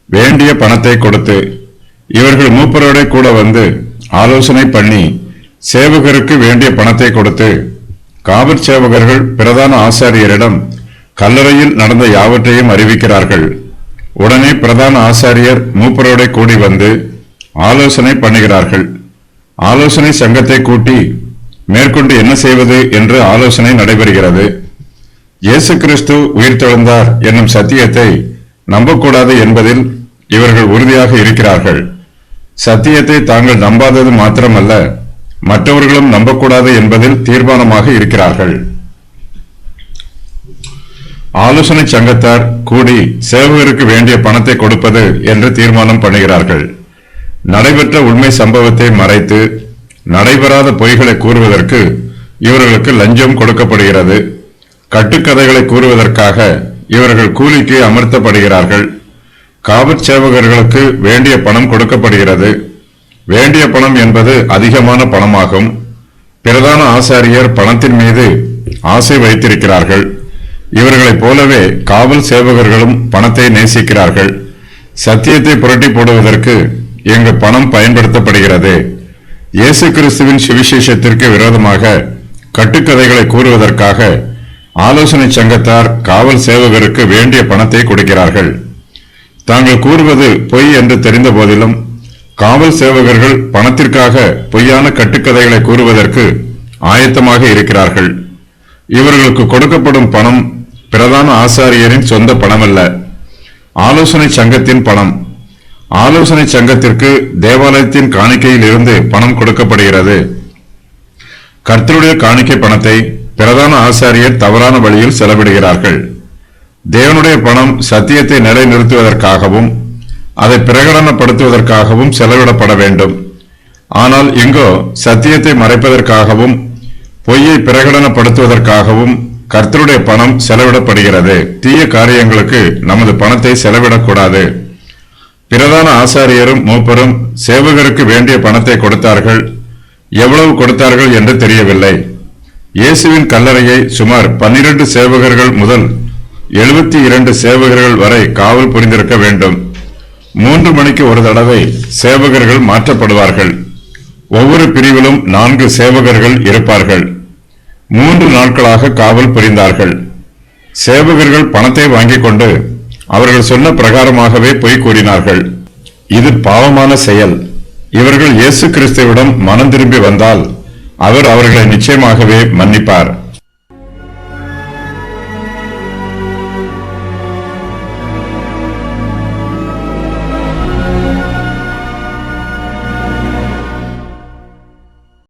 வேண்டிய பணத்தை கொடுத்து, இவர்கள் மூப்பரோட கூட வந்து ஆலோசனை பண்ணி சேவகருக்கு வேண்டிய பணத்தை கொடுத்து, காவற் சேவகர்கள் பிரதான ஆசாரியரிடம் கல்லறையில் நடந்த யாவற்றையும் அறிவிக்கிறார்கள். உடனே பிரதான ஆசாரியர் மூப்பரோட கூடி வந்து ஆலோசனை பண்ணுகிறார்கள். ஆலோசனை சங்கத்தை கூட்டி மேற்கொண்டு என்ன செய்வது என்று ஆலோசனை நடைபெறுகிறது. இயேசு கிறிஸ்து உயிர்த்தெழுந்தார் என்னும் சத்தியத்தை நம்பக்கூடாது என்பதில் இவர்கள் உறுதியாக இருக்கிறார்கள். சத்தியத்தை தாங்கள் நம்பாதது மாத்திரமல்ல, மற்றவர்களும் நம்பக்கூடாது என்பதில் தீர்மானமாக இருக்கிறார்கள். ஆலோசனை சங்கத்தார் கூடி சேவகருக்கு வேண்டிய பணத்தை கொடுப்பது என்று தீர்மானம் பண்ணுகிறார்கள். நடைபெற்ற உண்மை சம்பவத்தை மறைத்து நடைபெறாத பொய்களை கூறுவதற்கு இவர்களுக்கு லஞ்சம் கொடுக்கப்படுகிறது. கட்டுக்கதைகளை கூறுவதற்காக இவர்கள் கூலிக்கு அமர்த்தப்படுகிறார்கள். காவற் சேவகர்களுக்கு வேண்டிய பணம் கொடுக்கப்படுகிறது. வேண்டிய பணம் என்பது அதிகமான பணமாகும். பிரதான ஆசாரியர் பணத்தின் மீது ஆசை வைத்திருக்கிறார்கள். இவர்களைப் போலவே காவல் சேவகர்களும் பணத்தை நேசிக்கிறார்கள். சத்தியத்தை புரட்டி போடுவதற்கு இங்கு பணம் பயன்படுத்தப்படுகிறது. இயேசு கிறிஸ்துவின் சுவிசேஷத்திற்கு விரோதமாக கட்டுக்கதைகளை கூறுவதற்காக ஆலோசனை சங்கத்தார் காவல் சேவகருக்கு வேண்டிய பணத்தை கொடுக்கிறார்கள். தாங்கள் கூறுவது பொய் என்று தெரிந்த போதிலும் காவல் சேவகர்கள் பணத்திற்காக பொய்யான கட்டுக்கதைகளை கூறுவதற்கு ஆயத்தமாக இருக்கிறார்கள். இவர்களுக்கு கொடுக்கப்படும் பணம் பிரதான ஆசாரியரின் சொந்த பணமல்ல, ஆலோசனை சங்கத்தின் பணம். ஆலோசனை சங்கத்திற்கு தேவாலயத்தின் காணிக்கையில் இருந்து பணம் கொடுக்கப்படுகிறது. கர்த்தருடைய காணிக்கை பணத்தை பிரதான ஆசாரியர் தவறான வழியில் செலவிடுகிறார்கள். தேவனுடைய பணம் சத்தியத்தை நிலைநிறுத்துவதற்காகவும் அதை பிரகடனப்படுத்துவதற்காகவும் செலவிடப்பட வேண்டும். ஆனால் இங்கோ சத்தியத்தை மறைப்பதற்காகவும் பொய்யை பிரகடனப்படுத்துவதற்காகவும் கர்த்தருடைய பணம் செலவிடப்படுகிறது. தீய காரியங்களுக்கு நமது பணத்தை செலவிடக்கூடாது. பிரதான ஆசாரியரும் மூப்பரும் சேவகருக்கு வேண்டிய பணத்தை கொடுத்தார்கள். எவ்வளவு கொடுத்தார்கள் என்று தெரியவில்லை. இயேசுவின் கல்லறையை சுமார் 12 சேவகர்கள் முதல் 72 சேவகர்கள் வரை காவல் புரிந்திருக்க வேண்டும். 3 மணிக்கு ஒரு தடவை சேவகர்கள் மாற்றப்படுவார்கள். ஒவ்வொரு பிரிவிலும் 4 சேவகர்கள் இருப்பார்கள். 3 நாட்களாக காவல் புரிந்தார்கள். சேவகர்கள் பணத்தை வாங்கிக் கொண்டு அவர்கள் சொன்ன பிரகாரமாகவே பொய் கூறினார்கள். இது பாவமான செயல். இவர்கள் இயேசு கிறிஸ்துவிடம் மனம் திரும்பி வந்தால் அவர் அவர்களை நிச்சயமாகவே மன்னிப்பார்.